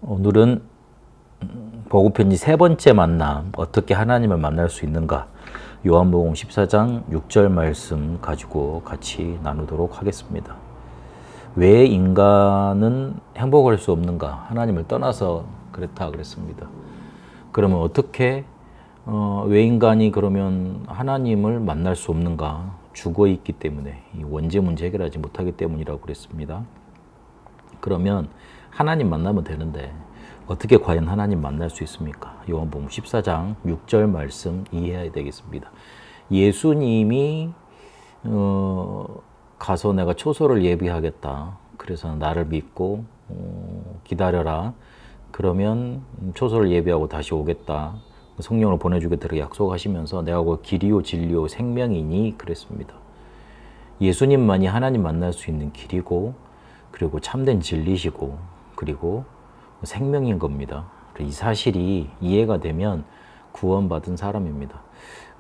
오늘은 복음편지 세 번째 만남, 어떻게 하나님을 만날 수 있는가, 요한복음 14장 6절 말씀 가지고 같이 나누도록 하겠습니다. 왜 인간은 행복할 수 없는가? 하나님을 떠나서 그렇다 그랬습니다. 그러면 어떻게 왜 인간이 그러면 하나님을 만날 수 없는가? 죽어 있기 때문에, 이 원죄 문제 해결하지 못하기 때문이라고 그랬습니다. 그러면 하나님 만나면 되는데 어떻게 과연 하나님 만날 수 있습니까? 요한복음 14장 6절 말씀 이해해야 되겠습니다. 예수님이 가서 내가 초소를 예비하겠다. 그래서 나를 믿고 기다려라. 그러면 초소를 예비하고 다시 오겠다. 성령을 보내주겠다고 약속하시면서 내가 그 길이요 진리요 생명이니 그랬습니다. 예수님만이 하나님 만날 수 있는 길이고, 그리고 참된 진리시고, 그리고 생명인 겁니다. 이 사실이 이해가 되면 구원받은 사람입니다.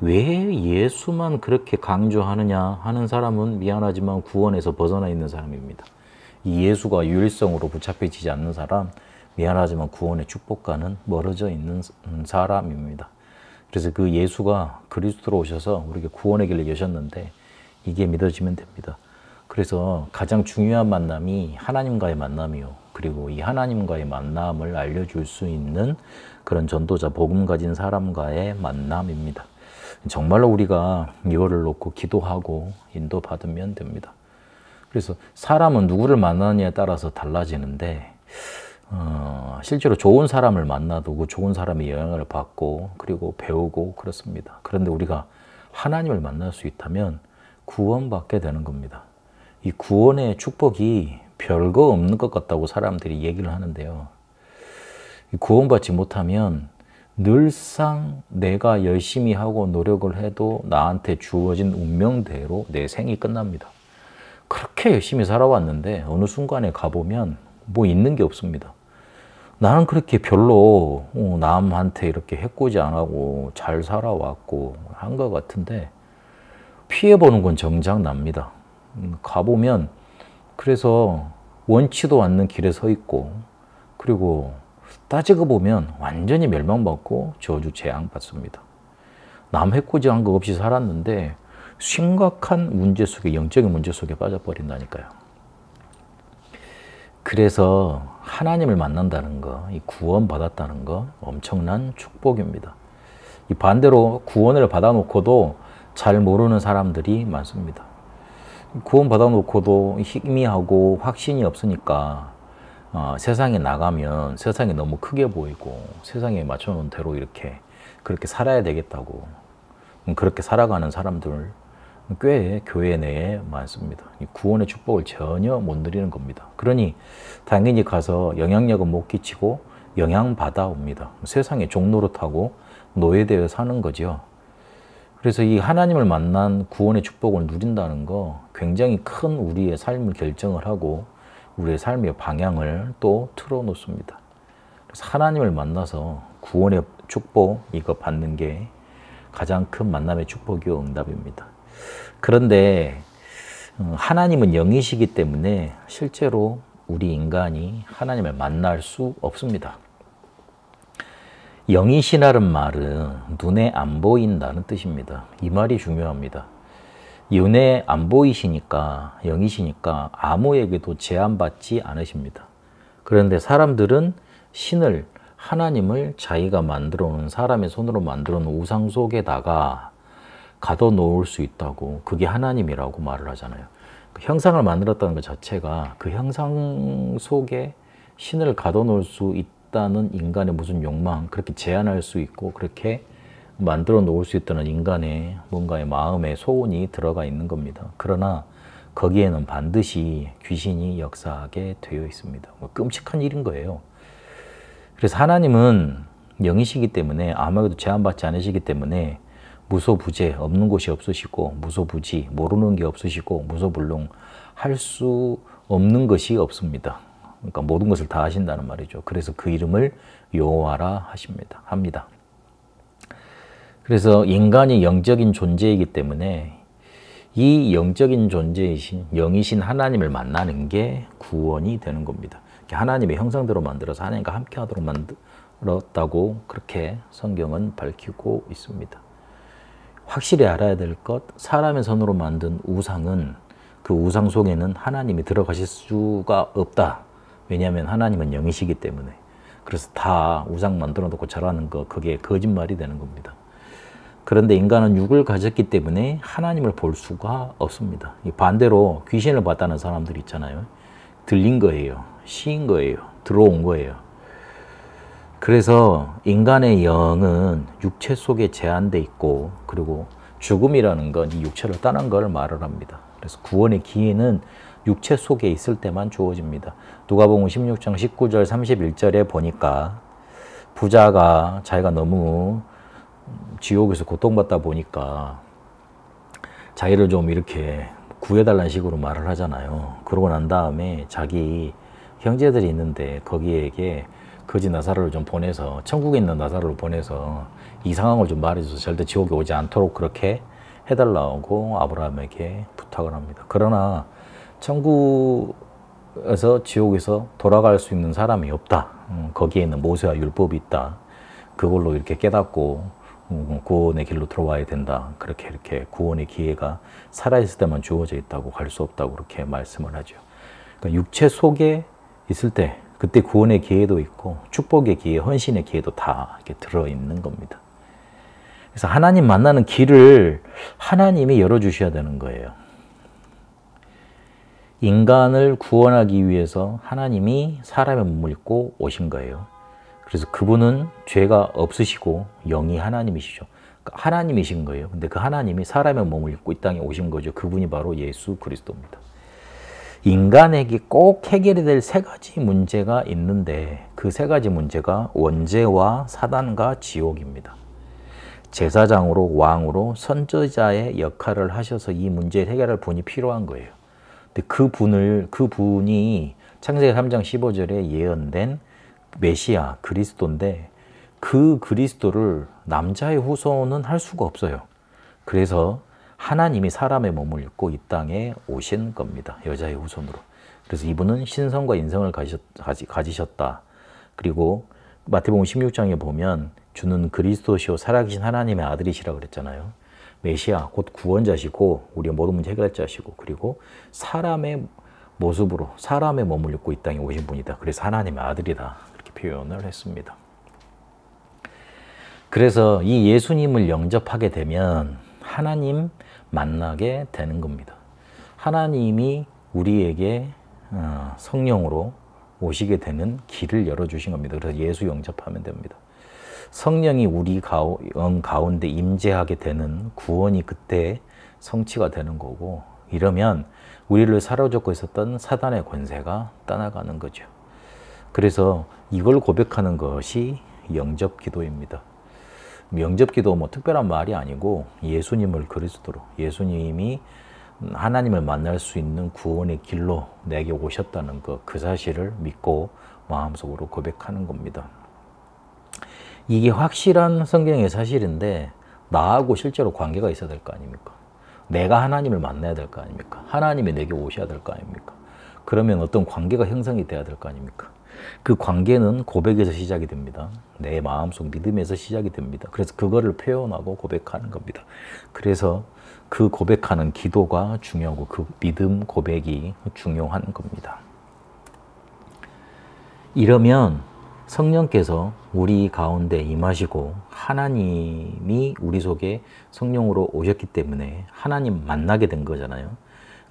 왜 예수만 그렇게 강조하느냐 하는 사람은 미안하지만 구원에서 벗어나 있는 사람입니다. 이 예수가 유일성으로 붙잡혀지지 않는 사람, 미안하지만 구원의 축복과는 멀어져 있는 사람입니다. 그래서 그 예수가 그리스도로 오셔서 우리에게 구원의 길을 여셨는데 이게 믿어지면 됩니다. 그래서 가장 중요한 만남이 하나님과의 만남이요. 그리고 이 하나님과의 만남을 알려줄 수 있는 그런 전도자, 복음 가진 사람과의 만남입니다. 정말로 우리가 이거를 놓고 기도하고 인도받으면 됩니다. 그래서 사람은 누구를 만나느냐에 따라서 달라지는데 실제로 좋은 사람을 만나도 그 좋은 사람의 영향을 받고 그리고 배우고 그렇습니다. 그런데 우리가 하나님을 만날 수 있다면 구원받게 되는 겁니다. 이 구원의 축복이 별거 없는 것 같다고 사람들이 얘기를 하는데요. 구원받지 못하면 늘상 내가 열심히 하고 노력을 해도 나한테 주어진 운명대로 내 생이 끝납니다. 그렇게 열심히 살아왔는데 어느 순간에 가보면 뭐 있는 게 없습니다. 나는 그렇게 별로 남한테 이렇게 해코지 안 하고 잘 살아왔고 한 것 같은데 피해보는 건 정작 납니다. 가보면 그래서 원치도 않는 길에 서 있고, 그리고 따지고 보면 완전히 멸망받고 저주 재앙받습니다. 남 해코지한 거 없이 살았는데 심각한 문제 속에, 영적인 문제 속에 빠져버린다니까요. 그래서 하나님을 만난다는 거, 이 구원받았다는 거 엄청난 축복입니다. 이 반대로 구원을 받아놓고도 잘 모르는 사람들이 많습니다. 구원 받아놓고도 희미하고 확신이 없으니까 세상에 나가면 세상이 너무 크게 보이고 세상에 맞춰놓은 대로 이렇게 그렇게 살아야 되겠다고 그렇게 살아가는 사람들 꽤 교회 내에 많습니다. 구원의 축복을 전혀 못 누리는 겁니다. 그러니 당연히 가서 영향력은 못 끼치고 영향받아 옵니다. 세상에 종노릇하고 노예되어 사는 거죠. 그래서 이 하나님을 만난 구원의 축복을 누린다는 거 굉장히 큰 우리의 삶을 결정을 하고 우리의 삶의 방향을 또 틀어놓습니다. 그래서 하나님을 만나서 구원의 축복 이거 받는 게 가장 큰 만남의 축복이요 응답입니다. 그런데 하나님은 영이시기 때문에 실제로 우리 인간이 하나님을 만날 수 없습니다. 영이시라는 말은 눈에 안 보인다는 뜻입니다. 이 말이 중요합니다. 눈에 안 보이시니까, 영이시니까 아무에게도 제한받지 않으십니다. 그런데 사람들은 신을, 하나님을 자기가 만들어 놓은, 사람의 손으로 만들어 놓은 우상 속에다가 가둬 놓을 수 있다고, 그게 하나님이라고 말을 하잖아요. 그 형상을 만들었다는 것 자체가 그 형상 속에 신을 가둬 놓을 수 있다는 인간의 무슨 욕망, 그렇게 제한할 수 있고 그렇게 만들어 놓을 수 있다는 인간의 뭔가의 마음의 소원이 들어가 있는 겁니다. 그러나 거기에는 반드시 귀신이 역사하게 되어 있습니다. 끔찍한 일인 거예요. 그래서 하나님은 영이시기 때문에 아무에게도 제한받지 않으시기 때문에 무소부재, 없는 곳이 없으시고, 무소부지, 모르는 게 없으시고, 무소불능, 할 수 없는 것이 없습니다. 그러니까 모든 것을 다 하신다는 말이죠. 그래서 그 이름을 여호와라 합니다. 그래서 인간이 영적인 존재이기 때문에 이 영적인 존재이신 영이신 하나님을 만나는 게 구원이 되는 겁니다. 하나님의 형상대로 만들어서 하나님과 함께 하도록 만들었다고 그렇게 성경은 밝히고 있습니다. 확실히 알아야 될 것, 사람의 손으로 만든 우상은 그 우상 속에는 하나님이 들어가실 수가 없다. 왜냐하면 하나님은 영이시기 때문에. 그래서 다 우상 만들어 놓고 절하는 거, 그게 거짓말이 되는 겁니다. 그런데 인간은 육을 가졌기 때문에 하나님을 볼 수가 없습니다. 반대로 귀신을 봤다는 사람들 있잖아요. 들린 거예요. 시인 거예요. 들어온 거예요. 그래서 인간의 영은 육체 속에 제한돼 있고, 그리고 죽음이라는 건 이 육체를 떠난 걸 말을 합니다. 그래서 구원의 기회는 육체 속에 있을 때만 주어집니다. 누가복음 16장 19절 31절에 보니까 부자가 자기가 너무 지옥에서 고통받다 보니까 자기를 좀 이렇게 구해달라는 식으로 말을 하잖아요. 그러고 난 다음에 자기 형제들이 있는데 거기에게 거지 나사로를 좀 보내서, 천국에 있는 나사로를 보내서 이 상황을 좀 말해줘서 절대 지옥에 오지 않도록 그렇게 해달라고 아브라함에게 부탁을 합니다. 그러나 천국에서 지옥에서 돌아갈 수 있는 사람이 없다. 거기에는 모세와 율법이 있다. 그걸로 이렇게 깨닫고 구원의 길로 들어와야 된다. 그렇게 이렇게 구원의 기회가 살아있을 때만 주어져 있다고, 갈 수 없다고 그렇게 말씀을 하죠. 그러니까 육체 속에 있을 때 그때 구원의 기회도 있고 축복의 기회, 헌신의 기회도 다 이렇게 들어있는 겁니다. 그래서 하나님 만나는 길을 하나님이 열어주셔야 되는 거예요. 인간을 구원하기 위해서 하나님이 사람의 몸을 입고 오신 거예요. 그래서 그분은 죄가 없으시고 영이 하나님이시죠. 그러니까 하나님이신 거예요. 근데 그 하나님이 사람의 몸을 입고 이 땅에 오신 거죠. 그분이 바로 예수 그리스도입니다. 인간에게 꼭 해결해야 될 세 가지 문제가 있는데 그 세 가지 문제가 원죄와 사단과 지옥입니다. 제사장으로, 왕으로, 선지자의 역할을 하셔서 이 문제의 해결할 분이 필요한 거예요. 근데 그분이 창세기 3장 15절에 예언된 메시아 그리스도인데 그 그리스도를 남자의 후손은 할 수가 없어요. 그래서 하나님이 사람의 몸을 입고 이 땅에 오신 겁니다. 여자의 후손으로. 그래서 이분은 신성과 인성을 가지셨다. 그리고 마태복음 16장에 보면 주는 그리스도시요 살아계신 하나님의 아들이시라고 그랬잖아요. 메시아 곧 구원자시고 우리의 모든 문제 해결할 자시고, 그리고 사람의 모습으로 사람의 몸을 입고 이 땅에 오신 분이다. 그래서 하나님의 아들이다. 그렇게 표현을 했습니다. 그래서 이 예수님을 영접하게 되면 하나님 만나게 되는 겁니다. 하나님이 우리에게 성령으로 오시게 되는 길을 열어주신 겁니다. 그래서 예수 영접하면 됩니다. 성령이 우리 영 가운데 임재하게 되는 구원이 그때 성취가 되는 거고, 이러면 우리를 사로잡고 있었던 사단의 권세가 떠나가는 거죠. 그래서 이걸 고백하는 것이 영접기도입니다. 영접기도 뭐 특별한 말이 아니고 예수님을 그리스도로, 예수님이 하나님을 만날 수 있는 구원의 길로 내게 오셨다는 것, 그 사실을 믿고 마음속으로 고백하는 겁니다. 이게 확실한 성경의 사실인데 나하고 실제로 관계가 있어야 될 거 아닙니까? 내가 하나님을 만나야 될 거 아닙니까? 하나님이 내게 오셔야 될 거 아닙니까? 그러면 어떤 관계가 형성이 돼야 될 거 아닙니까? 그 관계는 고백에서 시작이 됩니다. 내 마음속 믿음에서 시작이 됩니다. 그래서 그거를 표현하고 고백하는 겁니다. 그래서 그 고백하는 기도가 중요하고 그 믿음 고백이 중요한 겁니다. 이러면 성령께서 우리 가운데 임하시고 하나님이 우리 속에 성령으로 오셨기 때문에 하나님 만나게 된 거잖아요.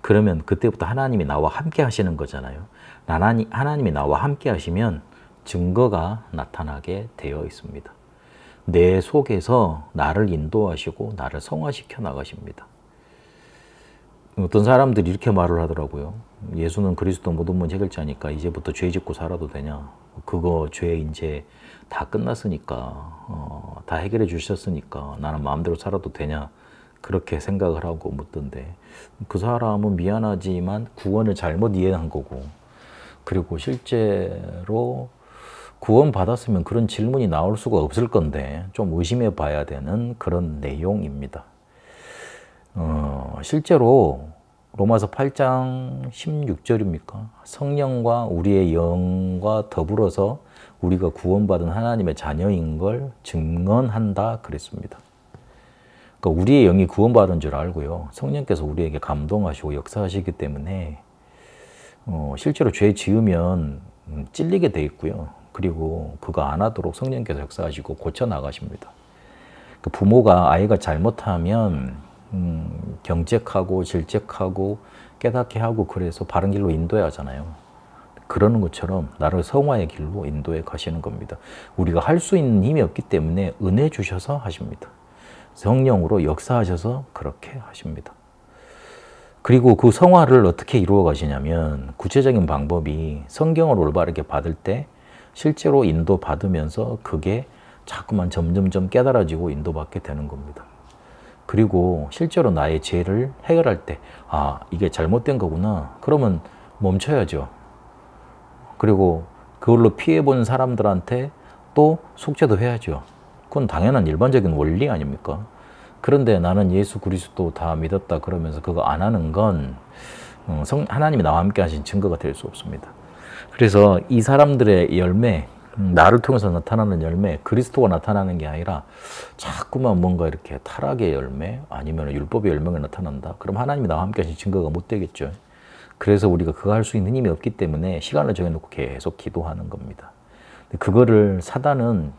그러면 그때부터 하나님이 나와 함께 하시는 거잖아요. 하나님이 나와 함께 하시면 증거가 나타나게 되어 있습니다. 내 속에서 나를 인도하시고 나를 성화시켜 나가십니다. 어떤 사람들이 이렇게 말을 하더라고요. 예수는 그리스도 모든 문제 해결자니까 이제부터 죄 짓고 살아도 되냐? 그거 죄 이제 다 끝났으니까, 다 해결해 주셨으니까 나는 마음대로 살아도 되냐? 그렇게 생각을 하고 묻던데, 그 사람은 미안하지만 구원을 잘못 이해한 거고, 그리고 실제로 구원 받았으면 그런 질문이 나올 수가 없을 건데 좀 의심해 봐야 되는 그런 내용입니다. 실제로 로마서 8장 16절입니까? 성령과 우리의 영과 더불어서 우리가 구원받은 하나님의 자녀인 걸 증언한다 그랬습니다. 그러니까 우리의 영이 구원받은 줄 알고요. 성령께서 우리에게 감동하시고 역사하시기 때문에 실제로 죄 지으면 찔리게 돼 있고요. 그리고 그거 안 하도록 성령께서 역사하시고 고쳐나가십니다. 부모가 아이가 잘못하면 경책하고 질책하고 깨닫게 하고 그래서 바른 길로 인도해야 하잖아요. 그러는 것처럼 나를 성화의 길로 인도해 가시는 겁니다. 우리가 할 수 있는 힘이 없기 때문에 은혜 주셔서 하십니다. 성령으로 역사하셔서 그렇게 하십니다. 그리고 그 성화를 어떻게 이루어 가시냐면 구체적인 방법이 성경을 올바르게 받을 때 실제로 인도받으면서 그게 자꾸만 점점점 깨달아지고 인도받게 되는 겁니다. 그리고 실제로 나의 죄를 해결할 때 이게 잘못된 거구나. 그러면 멈춰야죠. 그리고 그걸로 피해본 사람들한테 또 속죄도 해야죠. 그건 당연한 일반적인 원리 아닙니까? 그런데 나는 예수 그리스도 다 믿었다 그러면서 그거 안 하는 건 하나님이 나와 함께 하신 증거가 될 수 없습니다. 그래서 이 사람들의 열매, 나를 통해서 나타나는 열매, 그리스도가 나타나는 게 아니라 자꾸만 뭔가 이렇게 타락의 열매 아니면 율법의 열매가 나타난다. 그럼 하나님이 나와 함께 하신 증거가 못 되겠죠. 그래서 우리가 그거 할 수 있는 힘이 없기 때문에 시간을 정해놓고 계속 기도하는 겁니다. 그거를 사단은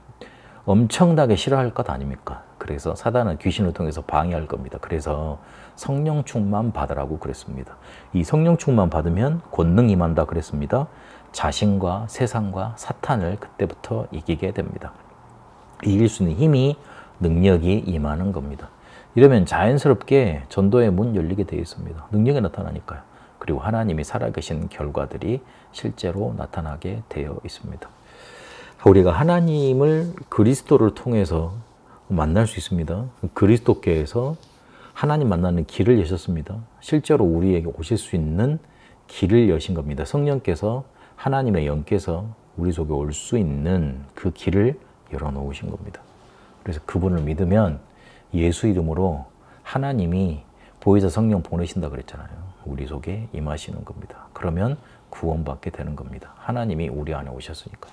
엄청나게 싫어할 것 아닙니까? 그래서 사단은 귀신을 통해서 방해할 겁니다. 그래서 성령 충만 받으라고 그랬습니다. 이 성령 충만 받으면 권능 임한다 그랬습니다. 자신과 세상과 사탄을 그때부터 이기게 됩니다. 이길 수 있는 힘이, 능력이 임하는 겁니다. 이러면 자연스럽게 전도의 문 열리게 되어 있습니다. 능력이 나타나니까요. 그리고 하나님이 살아계신 결과들이 실제로 나타나게 되어 있습니다. 우리가 하나님을 그리스도를 통해서 만날 수 있습니다. 그리스도께서 하나님 만나는 길을 여셨습니다. 실제로 우리에게 오실 수 있는 길을 여신 겁니다. 성령께서 하나님의 영께서 우리 속에 올 수 있는 그 길을 열어놓으신 겁니다. 그래서 그분을 믿으면 예수 이름으로 하나님이 보혜사 성령 보내신다 그랬잖아요. 우리 속에 임하시는 겁니다. 그러면 구원받게 되는 겁니다. 하나님이 우리 안에 오셨으니까요.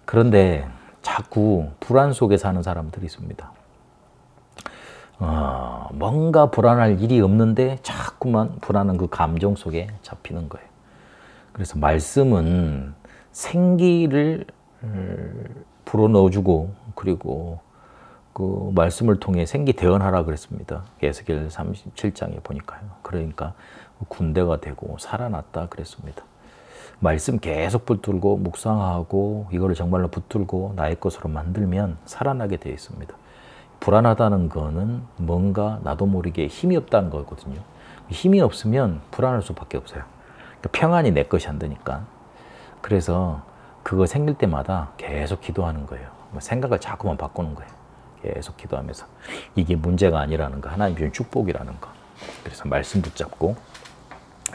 그런데 자꾸 불안 속에 사는 사람들이 있습니다. 뭔가 불안할 일이 없는데 자꾸만 불안한 그 감정 속에 잡히는 거예요. 그래서 말씀은 생기를 불어넣어주고 그리고 그 말씀을 통해 생기 대언하라 그랬습니다. 에스겔 37장에 보니까요. 그러니까 군대가 되고 살아났다 그랬습니다. 말씀 계속 붙들고 묵상하고 이거를 정말로 붙들고 나의 것으로 만들면 살아나게 되어 있습니다. 불안하다는 거는 뭔가 나도 모르게 힘이 없다는 거거든요. 힘이 없으면 불안할 수밖에 없어요. 그러니까 평안이 내 것이 안 되니까. 그래서 그거 생길 때마다 계속 기도하는 거예요. 생각을 자꾸만 바꾸는 거예요. 계속 기도하면서 이게 문제가 아니라는 거, 하나님 주신 축복이라는 거. 그래서 말씀 붙잡고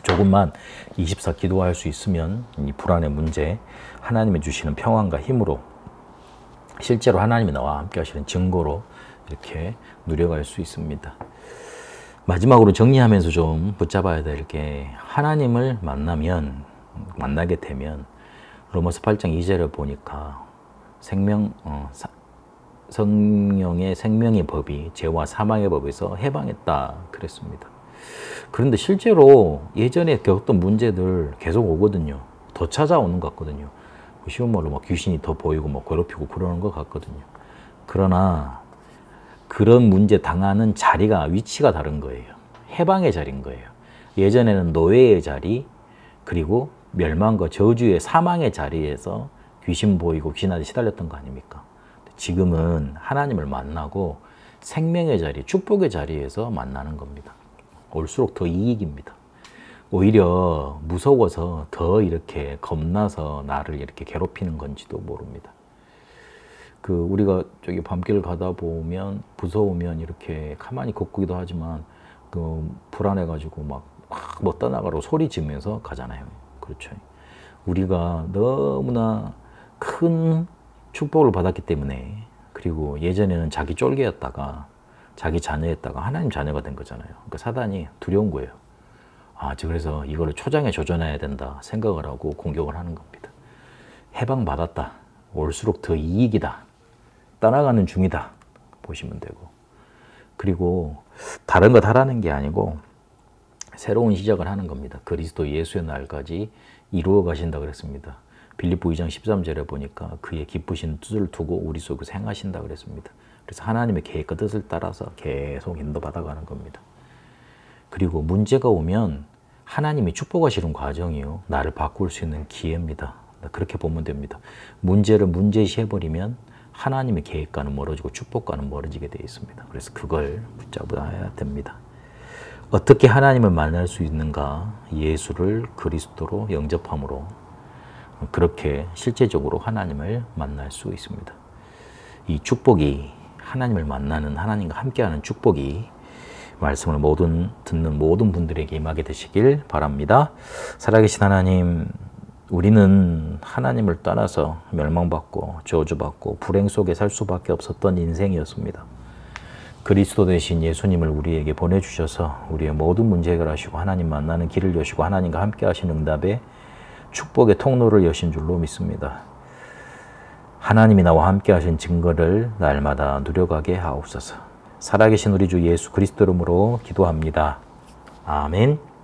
조금만 24 기도할 수 있으면 이 불안의 문제, 하나님이 주시는 평안과 힘으로 실제로 하나님이 나와 함께 하시는 증거로 이렇게 누려갈 수 있습니다. 마지막으로 정리하면서 좀 붙잡아야 될 게 하나님을 만나게 되면 로마서 8장 2절을 보니까 성령의 생명의 법이 죄와 사망의 법에서 해방했다 그랬습니다. 그런데 실제로 예전에 겪었던 문제들 계속 오거든요. 더 찾아오는 것 같거든요. 쉬운 말로 막 귀신이 더 보이고 막 괴롭히고 그러는 것 같거든요. 그러나 그런 문제 당하는 자리가, 위치가 다른 거예요. 해방의 자리인 거예요. 예전에는 노예의 자리, 그리고 멸망과 저주의 사망의 자리에서 귀신 보이고 귀신한테 시달렸던 거 아닙니까? 지금은 하나님을 만나고 생명의 자리, 축복의 자리에서 만나는 겁니다. 올수록 더 이익입니다. 오히려 무서워서 더 이렇게 겁나서 나를 이렇게 괴롭히는 건지도 모릅니다. 우리가 저기 밤길 가다 보면 무서우면 이렇게 가만히 걷기도 하지만 불안해가지고 막 떠나가라고 소리 지르면서 가잖아요. 그렇죠. 우리가 너무나 큰 축복을 받았기 때문에, 그리고 예전에는 자기 쫄개였다가 자기 자녀였다가 하나님 자녀가 된 거잖아요. 그러니까 사단이 두려운 거예요. 그래서 이거를 초장에 조져놔야 된다 생각을 하고 공격을 하는 겁니다. 해방받았다. 올수록 더 이익이다. 떠나가는 중이다. 보시면 되고. 그리고 다른 것 하라는 게 아니고 새로운 시작을 하는 겁니다. 그리스도 예수의 날까지 이루어 가신다 그랬습니다. 빌립보 2장 13절에 보니까 그의 기쁘신 뜻을 두고 우리 속에서 행하신다 그랬습니다. 그래서 하나님의 계획과 뜻을 따라서 계속 인도받아가는 겁니다. 그리고 문제가 오면 하나님이 축복하시는 과정이요. 나를 바꿀 수 있는 기회입니다. 그렇게 보면 됩니다. 문제를 문제시해버리면 하나님의 계획과는 멀어지고 축복과는 멀어지게 되어 있습니다. 그래서 그걸 붙잡아야 됩니다. 어떻게 하나님을 만날 수 있는가? 예수를 그리스도로 영접함으로 그렇게 실제적으로 하나님을 만날 수 있습니다. 이 축복이 하나님을 만나는 하나님과 함께하는 축복이 말씀을 듣는 모든 분들에게 임하게 되시길 바랍니다. 살아계신 하나님, 우리는 하나님을 떠나서 멸망받고 저주받고 불행 속에 살 수밖에 없었던 인생이었습니다. 그리스도 대신 예수님을 우리에게 보내주셔서 우리의 모든 문제 해결하시고 하나님 만나는 길을 여시고 하나님과 함께 하신 응답에 축복의 통로를 여신 줄로 믿습니다. 하나님이 나와 함께 하신 증거를 날마다 누려가게 하옵소서. 살아계신 우리 주 예수 그리스도 이름으로 기도합니다. 아멘.